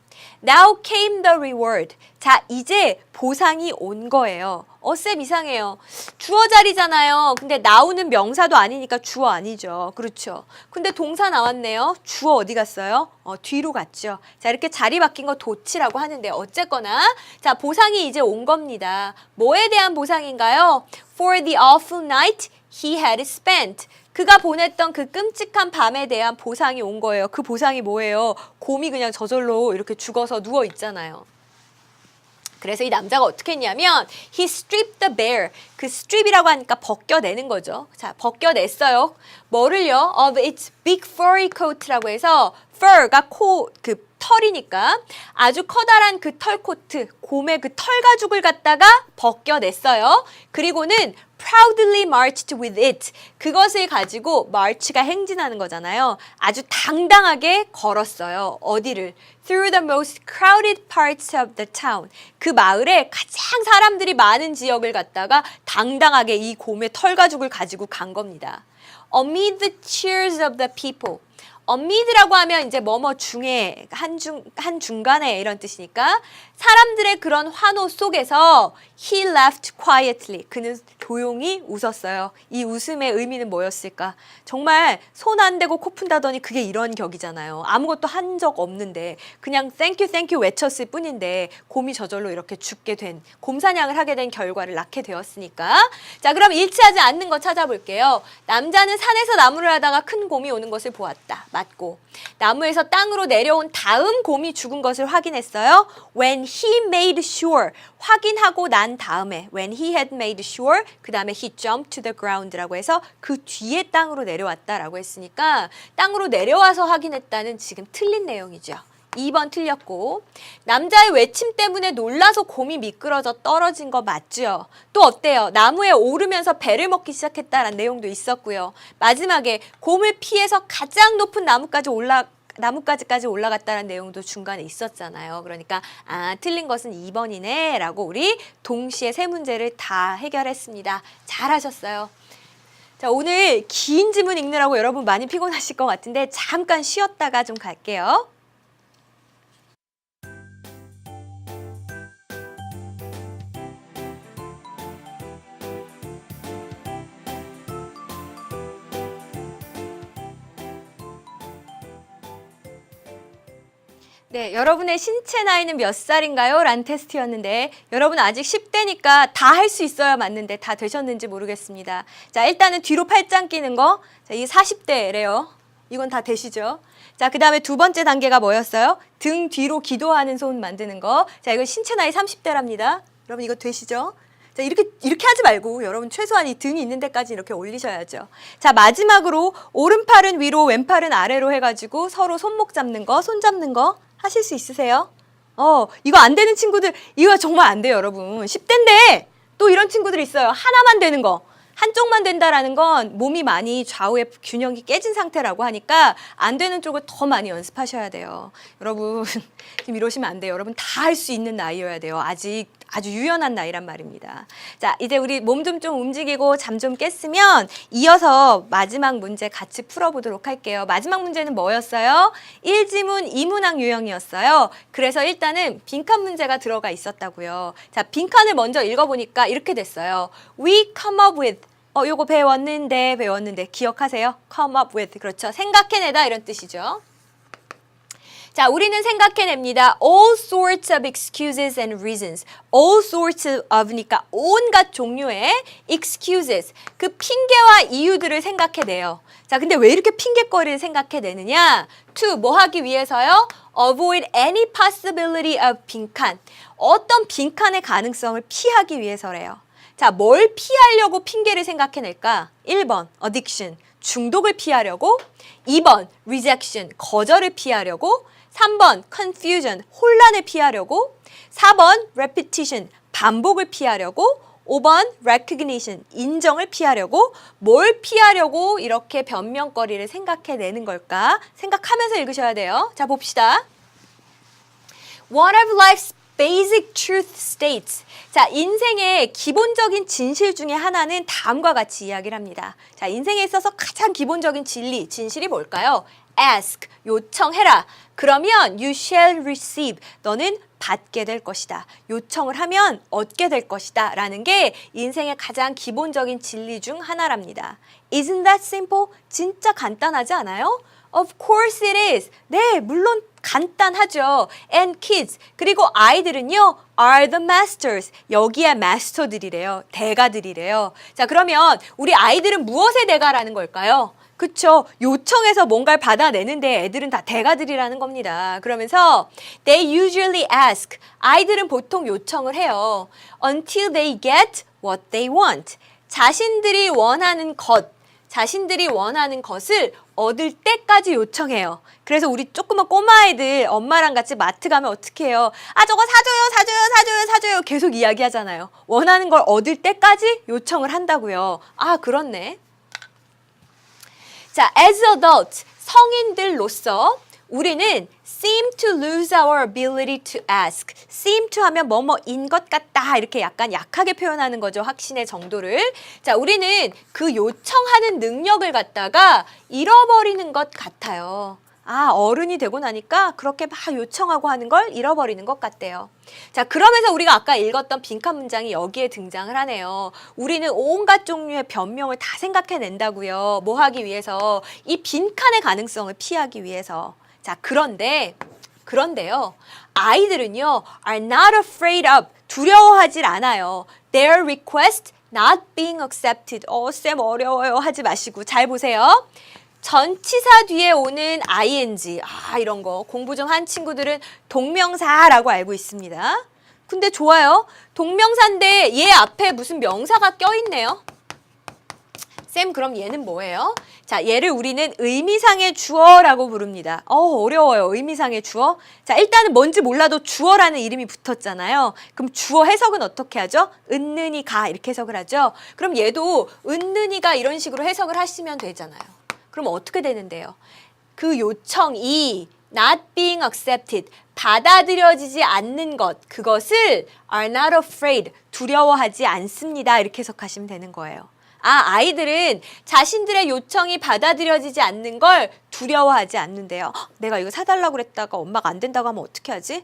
Speaker 1: Now came the reward. 자, 이제 보상이 온 거예요. 쌤 이상해요. 주어 자리잖아요. 근데 나오는 명사도 아니니까 주어 아니죠. 그렇죠. 근데 동사 나왔네요. 주어 어디 갔어요? 뒤로 갔죠. 자, 이렇게 자리 바뀐 거 도치라고 하는데 어쨌거나 자, 보상이 이제 온 겁니다. 뭐에 대한 보상인가요? For the awful night he had spent. 그가 보냈던 그 끔찍한 밤에 대한 보상이 온 거예요. 그 보상이 뭐예요? 곰이 그냥 저절로 이렇게 죽어서 누워 있잖아요. 그래서 이 남자가 어떻게 했냐면 he stripped the bear. 그 strip이라고 하니까 벗겨내는 거죠. 자, 벗겨냈어요. 뭐를요? Of its big furry coat라고 해서 fur가 그 털이니까 아주 커다란 그 털 코트, 곰의 그 털 가죽을 갖다가 벗겨냈어요. 그리고는 proudly marched with it. 그것을 가지고 march가 행진하는 거잖아요. 아주 당당하게 걸었어요. 어디를? Through the most crowded parts of the town. 그 마을에 가장 사람들이 많은 지역을 갖다가 당당하게 이 곰의 털 가죽을 가지고 간 겁니다. Amid the cheers of the people. amid라고 하면 이제 뭐뭐 중에 한 중간에 이런 뜻이니까 사람들의 그런 환호 속에서 he laughed quietly. 그는 조용히 웃었어요. 이 웃음의 의미는 뭐였을까? 정말 손 안 대고 코 푼다더니 그게 이런 격이잖아요. 아무것도 한 적 없는데 그냥 thank you 외쳤을 뿐인데 곰이 저절로 이렇게 죽게 된, 곰 사냥을 하게 된 결과를 낳게 되었으니까. 자, 그럼 일치하지 않는 거 찾아볼게요. 남자는 산에서 나무를 하다가 큰 곰이 오는 것을 보았다. 맞고. 나무에서 땅으로 내려온 다음 곰이 죽은 것을 확인했어요. When he made sure. 확인하고 난 다음에 when he had made sure 그 다음에 he jumped to the ground라고 해서 그 뒤에 땅으로 내려왔다라고 했으니까 땅으로 내려와서 확인했다는 지금 틀린 내용이죠. 2번 틀렸고 남자의 외침 때문에 놀라서 곰이 미끄러져 떨어진 거 맞죠? 또 어때요? 나무에 오르면서 배를 먹기 시작했다라는 내용도 있었고요. 마지막에 곰을 피해서 가장 높은 나무까지까지 올라갔다는 내용도 중간에 있었잖아요. 그러니까 틀린 것은 2번이네 라고 우리 동시에 세 문제를 다 해결했습니다. 잘하셨어요. 자, 오늘 긴 지문 읽느라고 여러분 많이 피곤하실 것 같은데 잠깐 쉬었다가 좀 갈게요. 네, 여러분의 신체 나이는 몇 살인가요? 라는 테스트였는데 여러분 아직 10대니까 다 할 수 있어야 맞는데 다 되셨는지 모르겠습니다. 자, 일단은 뒤로 팔짱 끼는 거. 자, 이게 40대래요. 이건 다 되시죠? 자, 그 다음에 두 번째 단계가 뭐였어요? 등 뒤로 기도하는 손 만드는 거. 자, 이건 신체 나이 30대랍니다. 여러분 이거 되시죠? 자, 이렇게 하지 말고 여러분 최소한 이 등이 있는 데까지 이렇게 올리셔야죠. 자, 마지막으로 오른팔은 위로 왼팔은 아래로 해가지고 서로 손목 잡는 거, 손 잡는 거 하실 수 있으세요? 이거 안 되는 친구들 이거 정말 안 돼요, 여러분. 10대인데 또 이런 친구들이 있어요. 하나만 되는 거. 한쪽만 된다라는 건 몸이 많이 좌우의 균형이 깨진 상태라고 하니까 안 되는 쪽을 더 많이 연습하셔야 돼요. 여러분 지금 이러시면 안 돼요. 여러분 다 할 수 있는 나이여야 돼요. 아직 아주 유연한 나이란 말입니다. 자, 이제 우리 몸 좀 움직이고 잠 좀 깼으면 이어서 마지막 문제 같이 풀어보도록 할게요. 마지막 문제는 뭐였어요? 1지문 2문항 유형이었어요. 그래서 일단은 빈칸 문제가 들어가 있었다고요. 자, 빈칸을 먼저 읽어보니까 이렇게 됐어요. We come up with 요거 배웠는데 기억하세요? come up with 그렇죠. 생각해내다 이런 뜻이죠. 자, 우리는 생각해냅니다. All sorts of excuses and reasons. All sorts of니까 온갖 종류의 excuses. 그 핑계와 이유들을 생각해내요. 자, 근데 왜 이렇게 핑계거리를 생각해내느냐? To 뭐 하기 위해서요? Avoid any possibility of 빈칸. 어떤 빈칸의 가능성을 피하기 위해서래요. 자, 뭘 피하려고 핑계를 생각해낼까? 1번, addiction. 중독을 피하려고. 2번, rejection. 거절을 피하려고. 3번 confusion, 혼란을 피하려고. 4번 repetition, 반복을 피하려고. 5번 recognition, 인정을 피하려고. 뭘 피하려고 이렇게 변명거리를 생각해내는 걸까? 생각하면서 읽으셔야 돼요. 자, 봅시다. One of life's basic truth states. 자, 인생의 기본적인 진실 중에 하나는 다음과 같이 이야기를 합니다. 자, 인생에 있어서 가장 기본적인 진실이 뭘까요? Ask, 요청해라. 그러면 you shall receive, 너는 받게 될 것이다. 요청을 하면 얻게 될 것이다. 라는 게 인생의 가장 기본적인 진리 중 하나랍니다. Isn't that simple? 진짜 간단하지 않아요? Of course it is. 네, 물론 간단하죠. And kids, 그리고 아이들은요, are the masters. 여기에 마스터들이래요. 대가들이래요. 자, 그러면 우리 아이들은 무엇의 대가라는 걸까요? 그쵸. 요청해서 뭔가를 받아내는데 애들은 다 대가들이라는 겁니다. 그러면서 they usually ask. 아이들은 보통 요청을 해요. Until they get what they want. 자신들이 원하는 것을 얻을 때까지 요청해요. 그래서 우리 조그만 꼬마아이들 엄마랑 같이 마트 가면 어떻게 해요? 아, 저거 사줘요. 계속 이야기하잖아요. 원하는 걸 얻을 때까지 요청을 한다고요. 아, 그렇네. 자, as adults, 성인들로서 우리는 seem to lose our ability to ask. seem to 하면 뭐뭐인 것 같다. 이렇게 약간 약하게 표현하는 거죠. 확신의 정도를. 자, 우리는 그 요청하는 능력을 갖다가 잃어버리는 것 같아요. 아, 어른이 되고 나니까 그렇게 막 요청하고 하는 걸 잃어버리는 것 같대요. 자, 그러면서 우리가 아까 읽었던 빈칸 문장이 여기에 등장을 하네요. 우리는 온갖 종류의 변명을 다 생각해낸다고요. 뭐 하기 위해서? 이 빈칸의 가능성을 피하기 위해서. 자, 그런데요. 아이들은요, are not afraid of, 두려워하질 않아요. Their request not being accepted. 쌤 어려워요. 하지 마시고 잘 보세요. 전치사 뒤에 오는 ing, 이런 거 공부 좀 한 친구들은 동명사라고 알고 있습니다. 근데 좋아요. 동명사인데 얘 앞에 무슨 명사가 껴있네요. 쌤, 그럼 얘는 뭐예요? 자, 얘를 우리는 의미상의 주어라고 부릅니다. 어려워요. 의미상의 주어. 자, 일단은 뭔지 몰라도 주어라는 이름이 붙었잖아요. 그럼 주어 해석은 어떻게 하죠? 은는이 가 이렇게 해석을 하죠. 그럼 얘도 은는이가 이런 식으로 해석을 하시면 되잖아요. 그럼 어떻게 되는데요? 그 요청이 not being accepted, 받아들여지지 않는 것, 그것을 are not afraid, 두려워하지 않습니다. 이렇게 해석하시면 되는 거예요. 아이들은 자신들의 요청이 받아들여지지 않는 걸 두려워하지 않는데요. 내가 이거 사달라고 그랬다가 엄마가 안 된다고 하면 어떻게 하지?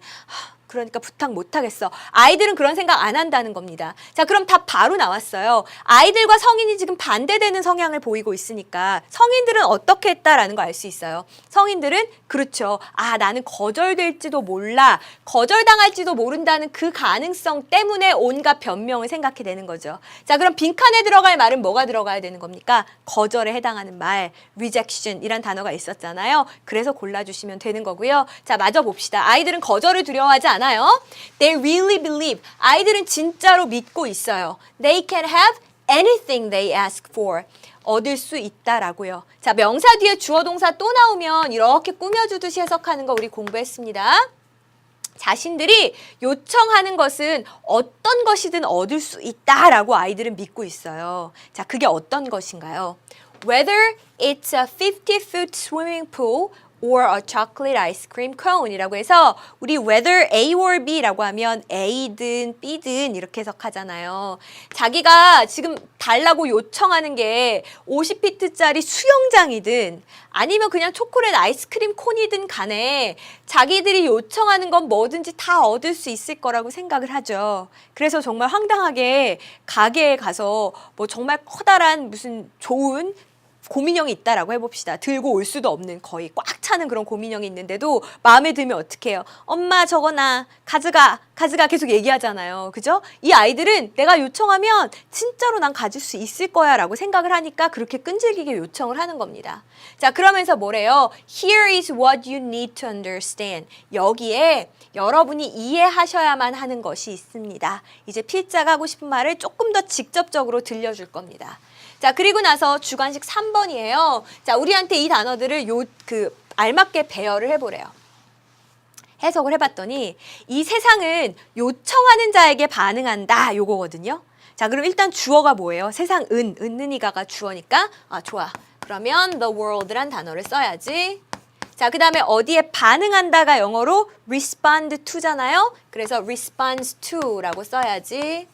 Speaker 1: 그러니까 부탁 못 하겠어. 아이들은 그런 생각 안 한다는 겁니다. 자, 그럼 답 바로 나왔어요. 아이들과 성인이 지금 반대되는 성향을 보이고 있으니까 성인들은 어떻게 했다라는 거 알 수 있어요. 성인들은 그렇죠. 아, 나는 거절될지도 몰라. 거절당할지도 모른다는 그 가능성 때문에 온갖 변명을 생각해내는 거죠. 자, 그럼 빈칸에 들어갈 말은 뭐가 들어가야 되는 겁니까? 거절에 해당하는 말, rejection이란 단어가 있었잖아요. 그래서 골라주시면 되는 거고요. 자, 마저 봅시다. 아이들은 거절을 두려워하지 않아요. They really believe. 아이들은 진짜로 믿고 있어요. They can have anything they ask for. 얻을 수 있다라고요. 자, 명사 뒤에 주어 동사 또 나오면 이렇게 꾸며주듯이 해석하는 거 우리 공부했습니다. 자신들이 요청하는 것은 어떤 것이든 얻을 수 있다라고 아이들은 믿고 있어요. 자, 그게 어떤 것인가요? Whether it's a 50-foot swimming pool or a chocolate ice cream cone 이라고 해서 우리 whether A or B라고 하면 A든 B든 이렇게 해석하잖아요. 자기가 지금 달라고 요청하는 게 50피트짜리 수영장이든 아니면 그냥 초콜릿 아이스크림 콘이든 간에 자기들이 요청하는 건 뭐든지 다 얻을 수 있을 거라고 생각을 하죠. 그래서 정말 황당하게 가게에 가서 뭐 정말 커다란 무슨 좋은 곰인형이 있다라고 해봅시다. 들고 올 수도 없는 거의 꽉 차는 그런 곰인형이 있는데도 마음에 들면 어떡해요? 엄마 저거 나 가져가 계속 얘기하잖아요. 그죠? 이 아이들은 내가 요청하면 진짜로 난 가질 수 있을 거야 라고 생각을 하니까 그렇게 끈질기게 요청을 하는 겁니다. 자, 그러면서 뭐래요? Here is what you need to understand. 여기에 여러분이 이해하셔야만 하는 것이 있습니다. 이제 필자가 하고 싶은 말을 조금 더 직접적으로 들려줄 겁니다. 자, 그리고 나서 주관식 3번이에요. 자, 우리한테 이 단어들을 알맞게 배열을 해보래요. 해석을 해봤더니 이 세상은 요청하는 자에게 반응한다 요거거든요. 자, 그럼 일단 주어가 뭐예요? 세상 은는이가가 주어니까 좋아. 그러면 the world란 단어를 써야지. 자, 그 다음에 어디에 반응한다가 영어로 respond to잖아요. 그래서 responds to라고 써야지.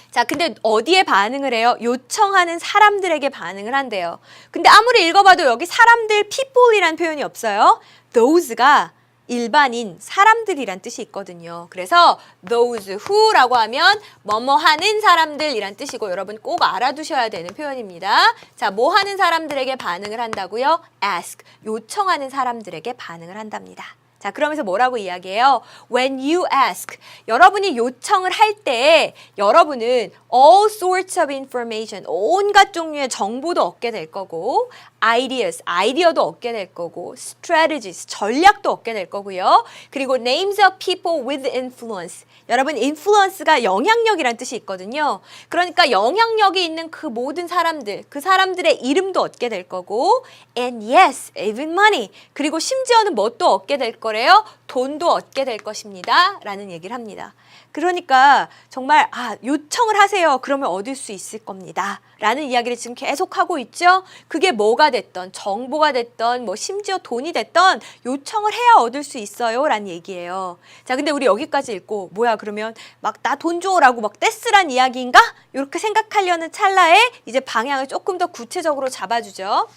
Speaker 1: 자, 근데 어디에 반응을 해요? 요청하는 사람들에게 반응을 한대요. 근데 아무리 읽어봐도 여기 사람들, people이란 표현이 없어요. those가 일반인, 사람들이란 뜻이 있거든요. 그래서 those who라고 하면 뭐뭐 하는 사람들이란 뜻이고 여러분 꼭 알아두셔야 되는 표현입니다. 자, 뭐 하는 사람들에게 반응을 한다고요? ask, 요청하는 사람들에게 반응을 한답니다. 자, 그러면서 뭐라고 이야기해요? When you ask, 여러분이 요청을 할 때 여러분은 all sorts of information, 온갖 종류의 정보도 얻게 될 거고 ideas, 아이디어도 얻게 될 거고 strategies, 전략도 얻게 될 거고요. 그리고 names of people with influence, 여러분 influence가 영향력이란 뜻이 있거든요. 그러니까 영향력이 있는 그 모든 사람들, 그 사람들의 이름도 얻게 될 거고 and yes, even money, 그리고 심지어는 뭐 또 얻게 될 거래요? 돈도 얻게 될 것입니다. 라는 얘기를 합니다. 그러니까 정말 요청을 하세요. 그러면 얻을 수 있을 겁니다. 라는 이야기를 지금 계속 하고 있죠. 그게 뭐가 됐던, 정보가 됐던, 뭐 심지어 돈이 됐던 요청을 해야 얻을 수 있어요. 라는 얘기예요. 자, 근데 우리 여기까지 읽고 뭐야 그러면 막 나 돈 줘라고 막 떼쓰란 이야기인가? 이렇게 생각하려는 찰나에 이제 방향을 조금 더 구체적으로 잡아주죠.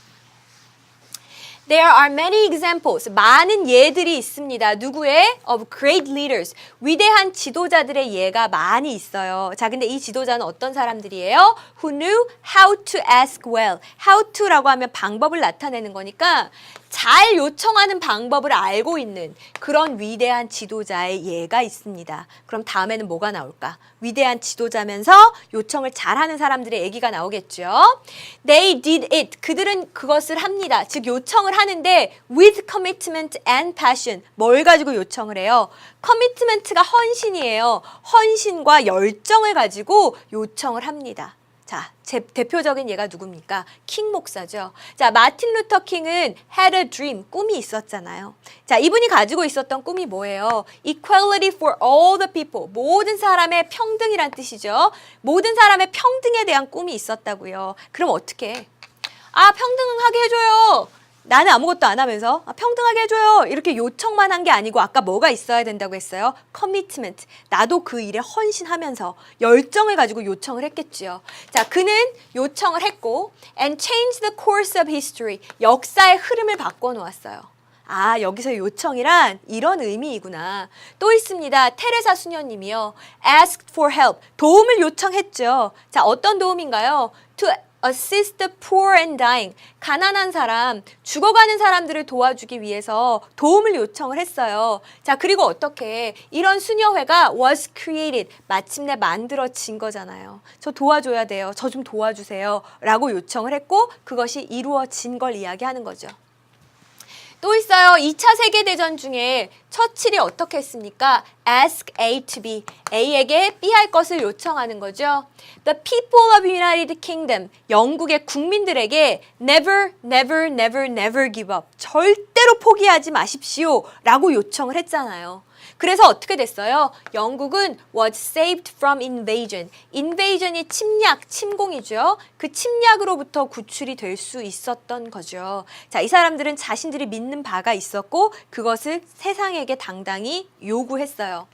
Speaker 1: There are many examples. 많은 예들이 있습니다. 누구의? Of great leaders. 위대한 지도자들의 예가 많이 있어요. 자, 근데 이 지도자는 어떤 사람들이에요? Who knew how to ask well. How to라고 하면 방법을 나타내는 거니까 잘 요청하는 방법을 알고 있는 그런 위대한 지도자의 예가 있습니다. 그럼 다음에는 뭐가 나올까? 위대한 지도자면서 요청을 잘하는 사람들의 얘기가 나오겠죠. They did it. 그들은 그것을 합니다. 즉 요청을 하는데 with commitment and passion. 뭘 가지고 요청을 해요? commitment가 헌신이에요. 헌신과 열정을 가지고 요청을 합니다. 자, 제 대표적인 예가 누굽니까? 킹 목사죠. 자, 마틴 루터 킹은 had a dream, 꿈이 있었잖아요. 자, 이분이 가지고 있었던 꿈이 뭐예요? Equality for all the people, 모든 사람의 평등이란 뜻이죠. 모든 사람의 평등에 대한 꿈이 있었다고요. 그럼 어떻게 해? 평등하게 해줘요. 나는 아무것도 안 하면서 평등하게 해줘요. 이렇게 요청만 한 게 아니고 아까 뭐가 있어야 된다고 했어요? commitment. 나도 그 일에 헌신하면서 열정을 가지고 요청을 했겠지요. 자, 그는 요청을 했고 and change the course of history. 역사의 흐름을 바꿔놓았어요. 아, 여기서 요청이란 이런 의미이구나. 또 있습니다. 테레사 수녀님이요. asked for help. 도움을 요청했죠. 자, 어떤 도움인가요? to assist the poor and dying. 가난한 사람, 죽어가는 사람들을 도와주기 위해서 도움을 요청을 했어요. 자, 그리고 어떻게 이런 수녀회가 was created. 마침내 만들어진 거잖아요. 저 도와줘야 돼요. 저 좀 도와주세요. 라고 요청을 했고 그것이 이루어진 걸 이야기하는 거죠. 또 있어요. 2차 세계대전 중에 처칠이 어떻게 했습니까? Ask A to B. A에게 B 할 것을 요청하는 거죠. The people of United Kingdom. 영국의 국민들에게 never, never, never, never give up. 절대로 포기하지 마십시오. 라고 요청을 했잖아요. 그래서 어떻게 됐어요? 영국은 was saved from invasion. invasion이 침략, 침공이죠. 그 침략으로부터 구출이 될 수 있었던 거죠. 자, 이 사람들은 자신들이 믿는 바가 있었고 그것을 세상에게 당당히 요구했어요.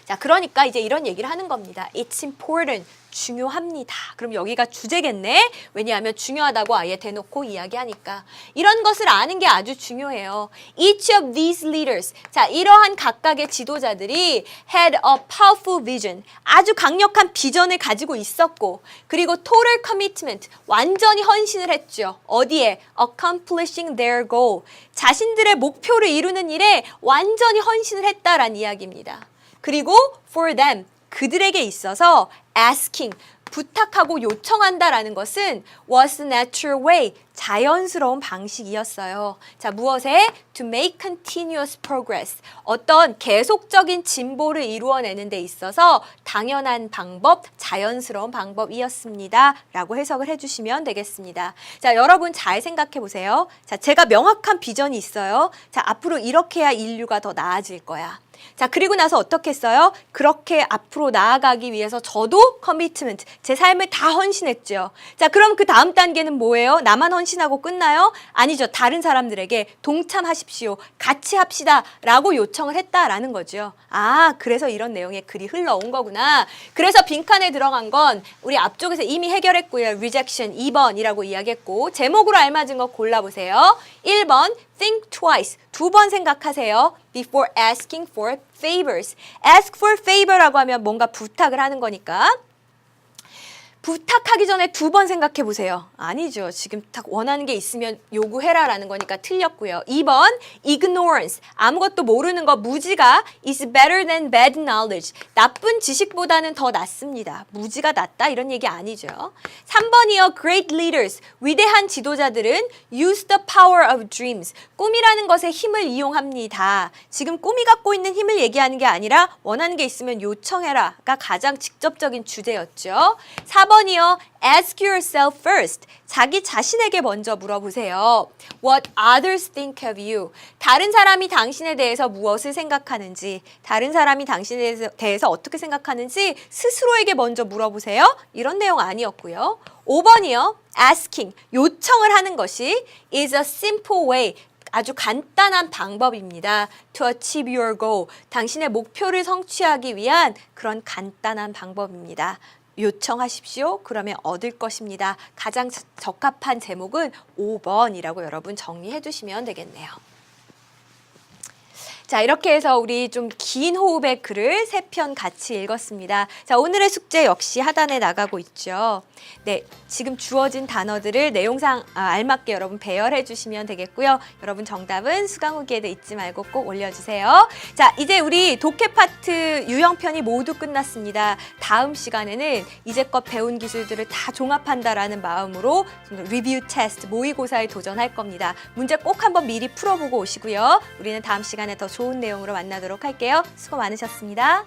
Speaker 1: 자, 그러니까 이제 이런 얘기를 하는 겁니다. It's important. 중요합니다. 그럼 여기가 주제겠네? 왜냐하면 중요하다고 아예 대놓고 이야기하니까. 이런 것을 아는 게 아주 중요해요. Each of these leaders. 자, 이러한 각각의 지도자들이 had a powerful vision. 아주 강력한 비전을 가지고 있었고, 그리고 total commitment. 완전히 헌신을 했죠. 어디에? Accomplishing their goal. 자신들의 목표를 이루는 일에 완전히 헌신을 했다라는 이야기입니다. 그리고 for them. 그들에게 있어서 asking, 부탁하고 요청한다라는 것은 was a natural way, 자연스러운 방식이었어요. 자, 무엇에? To make continuous progress. 어떤 계속적인 진보를 이루어내는 데 있어서 당연한 방법, 자연스러운 방법이었습니다. 라고 해석을 해주시면 되겠습니다. 자, 여러분 잘 생각해 보세요. 자, 제가 명확한 비전이 있어요. 자, 앞으로 이렇게 해야 인류가 더 나아질 거야. 자, 그리고 나서 어떻게 했어요? 그렇게 앞으로 나아가기 위해서 저도 커미트먼트, 제 삶을 다 헌신했죠. 자, 그럼 그 다음 단계는 뭐예요? 나만 헌신하고 끝나요? 아니죠. 다른 사람들에게 동참하십시오. 같이 합시다. 라고 요청을 했다라는 거죠. 아, 그래서 이런 내용의 글이 흘러온 거구나. 그래서 빈칸에 들어간 건 우리 앞쪽에서 이미 해결했고요. rejection 2번이라고 이야기했고 제목으로 알맞은 거 골라보세요. 1번 think twice. 2번 생각하세요. before asking for favors. ask for favor라고 하면 뭔가 부탁을 하는 거니까 부탁하기 전에 2번 생각해 보세요. 아니죠. 지금 딱 원하는 게 있으면 요구해라 라는 거니까 틀렸고요. 2번 ignorance. 아무것도 모르는 거 무지가 is better than bad knowledge. 나쁜 지식보다는 더 낫습니다. 무지가 낫다 이런 얘기 아니죠. 3번이요. great leaders. 위대한 지도자들은 use the power of dreams. 꿈이라는 것의 힘을 이용합니다. 지금 꿈이 갖고 있는 힘을 얘기하는 게 아니라 원하는 게 있으면 요청해라가 가장 직접적인 주제였죠. 4번이요. Ask yourself first. 자기 자신에게 먼저 물어보세요. What others think of you. 다른 사람이 당신에 대해서 무엇을 생각하는지, 다른 사람이 당신에 대해서 어떻게 생각하는지 스스로에게 먼저 물어보세요. 이런 내용 아니었고요. 5번이요. Asking. 요청을 하는 것이 is a simple way. 아주 간단한 방법입니다. To achieve your goal. 당신의 목표를 성취하기 위한 그런 간단한 방법입니다. 요청하십시오. 그러면 얻을 것입니다. 가장 적합한 제목은 5번이라고 여러분 정리해 주시면 되겠네요. 자, 이렇게 해서 우리 좀 긴 호흡의 글을 3편 같이 읽었습니다. 자, 오늘의 숙제 역시 하단에 나가고 있죠. 네, 지금 주어진 단어들을 내용상 알맞게 여러분 배열해 주시면 되겠고요. 여러분 정답은 수강 후기에도 잊지 말고 꼭 올려주세요. 자, 이제 우리 독해 파트 유형편이 모두 끝났습니다. 다음 시간에는 이제껏 배운 기술들을 다 종합한다라는 마음으로 리뷰 테스트, 모의고사에 도전할 겁니다. 문제 꼭 한번 미리 풀어보고 오시고요. 우리는 다음 시간에 더 좋은 내용으로 만나도록 할게요. 수고 많으셨습니다.